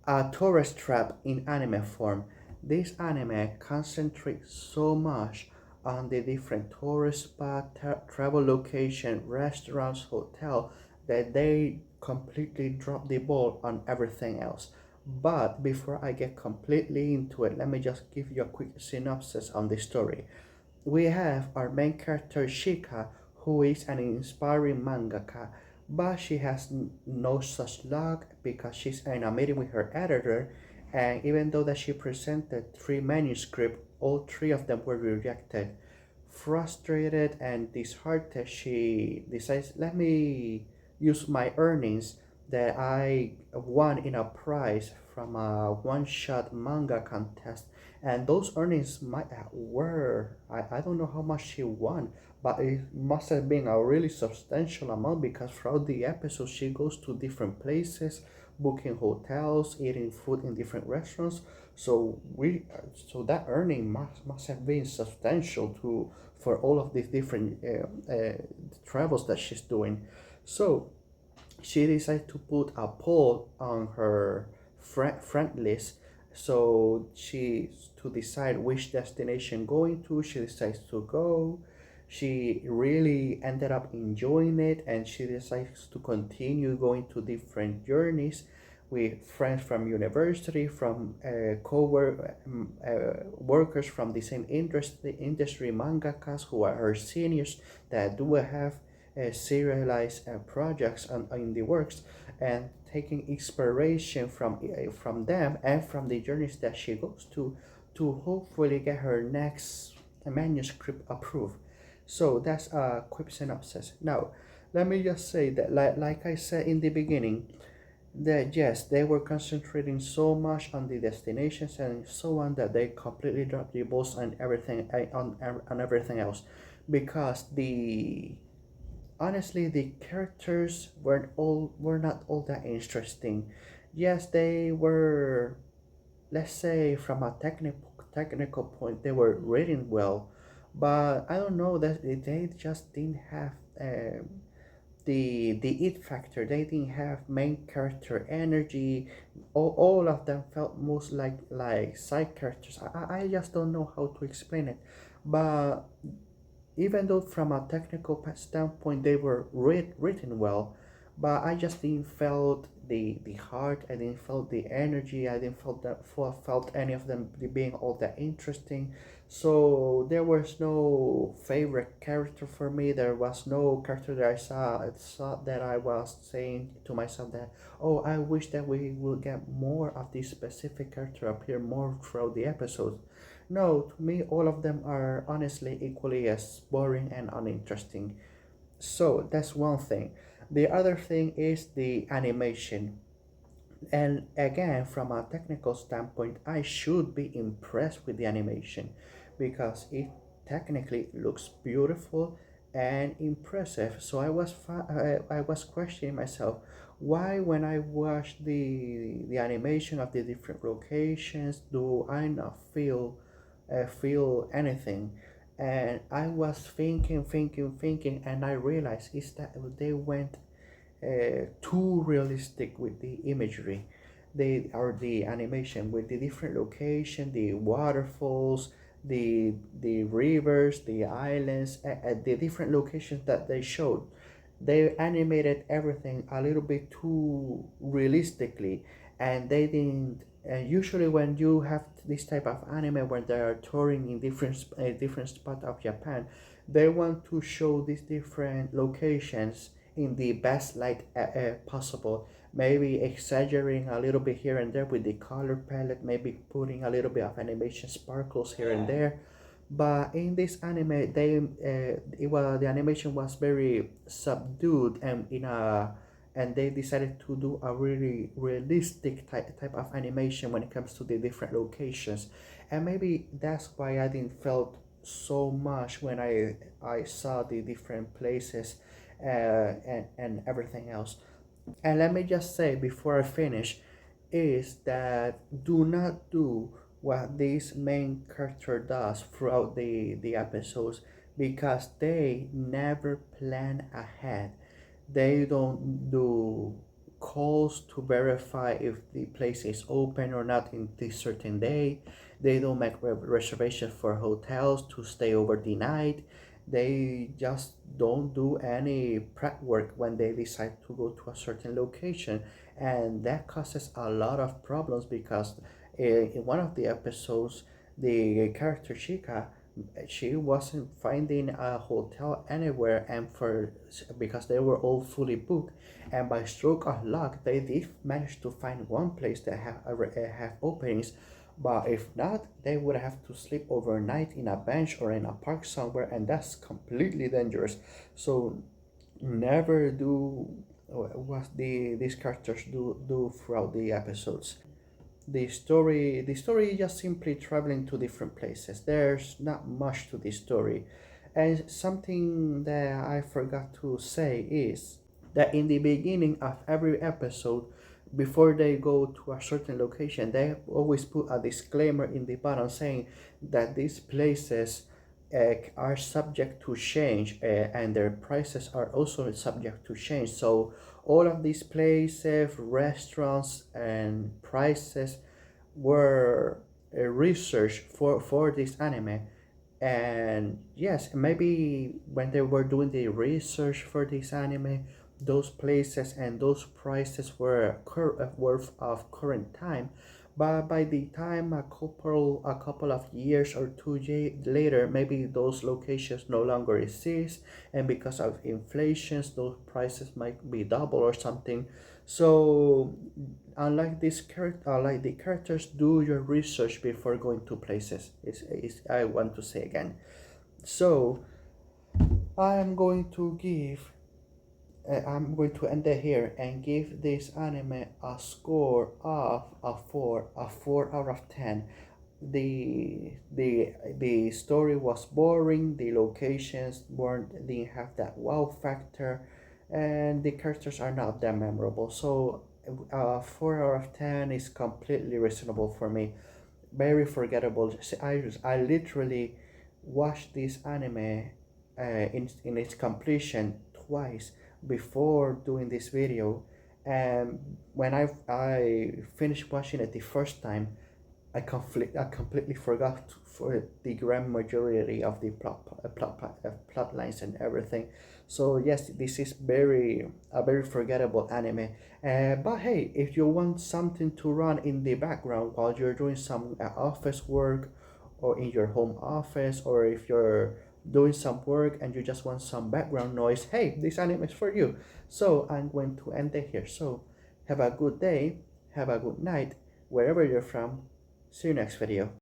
a tourist trap in anime form. This anime concentrates so much on the different tourist spot, travel location, restaurants, hotel that they completely drop the ball on everything else. But before I get completely into it, let me just give you a quick synopsis on the story. We have our main character Shika, who is an inspiring mangaka, but she has no such luck because she's in a meeting with her editor, and even though that she presented three manuscripts, all three of them were rejected. Frustrated and disheartened, she decides, let me use my earnings that I won in a prize from a one-shot manga contest, and those earnings might have, were I don't know how much she won, but it must have been a really substantial amount because throughout the episode she goes to different places, booking hotels, eating food in different restaurants. So that earning must have been substantial to for all of these different travels that she's doing. So she decided to put a poll on her friend list. So she to decide which destination going to. She decides to go. She really ended up enjoying it, and she decides to continue going to different journeys with friends from university, from workers from the same industry mangakas who are her seniors that do have serialized projects in the works, and taking inspiration from them and from the journeys that she goes to hopefully get her next manuscript approved. So that's a quick synopsis. Now, let me just say that, like I said in the beginning, that yes, they were concentrating so much on the destinations and so on that they completely dropped the balls on everything on everything else, because the honestly the characters were not all that interesting. Yes, they were, let's say, from a technical point they were written well, but I don't know that they just didn't have the it factor. They didn't have main character energy. All of them felt most like side characters. I just don't know how to explain it, but even though from a technical standpoint they were written well, but I just didn't felt the heart. I didn't felt the energy. I didn't felt any of them being all that interesting. So there was no favorite character for me. There was no character that I saw that I was saying to myself that, oh, I wish that we will get more of this specific character appear more throughout the episodes. No, to me, all of them are honestly equally as boring and uninteresting. So that's one thing. The other thing is the animation. And again, from a technical standpoint, I should be impressed with the animation because it technically looks beautiful and impressive. So I was questioning myself, why when I watch the animation of the different locations do I not feel anything? And I was thinking, and I realized is that they went too realistic with the imagery. They are the animation with the different location, the waterfalls, the rivers, the islands, the different locations that they showed. They animated everything a little bit too realistically, and they didn't. And usually, when you have this type of anime where they are touring in different spot of Japan, they want to show these different locations in the best light possible. Maybe exaggerating a little bit here and there with the color palette, maybe putting a little bit of animation sparkles here and there. But in this anime, the animation was very subdued and they decided to do a really realistic type of animation when it comes to the different locations, and maybe that's why I didn't felt so much when I saw the different places and everything else. And let me just say before I finish is that do not do what this main character does throughout the episodes, because they never plan ahead. They don't do calls to verify if the place is open or not in this certain day. They don't make reservations for hotels to stay over the night. They just don't do any prep work when they decide to go to a certain location, and that causes a lot of problems because in one of the episodes, the character Chica, she wasn't finding a hotel anywhere, and for because they were all fully booked, and by stroke of luck they did manage to find one place that have openings, but if not they would have to sleep overnight in a bench or in a park somewhere, and that's completely dangerous. So never do what these characters do throughout the episodes. The story is just simply traveling to different places. There's not much to the story. And something that I forgot to say is that in the beginning of every episode, before they go to a certain location, they always put a disclaimer in the bottom saying that these places are subject to change, and their prices are also subject to change. So all of these places, restaurants, and prices were researched for this anime. And yes, maybe when they were doing the research for this anime, those places and those prices were worth of current time. But by the time a couple of years or later, maybe those locations no longer exist, and because of inflations, those prices might be double or something. So unlike the characters, do your research before going to places. Is I want to say again. So I am going to give I'm going to end it here and give this anime a score of a four out of 10. The story was boring, the locations didn't have that wow factor, and the characters are not that memorable. So 4 out of 10 is completely reasonable for me. Very forgettable. I literally watched this anime in its completion twice before doing this video, and when I finished watching it the first time, I completely forgot for the grand majority of the plot lines and everything. So yes, this is a very forgettable anime. But hey, if you want something to run in the background while you're doing some office work, or in your home office, or if you're doing some work and you just want some background noise, hey, this anime is for you. So I'm going to end it here. So have a good day, have a good night, wherever you're from. See you next video.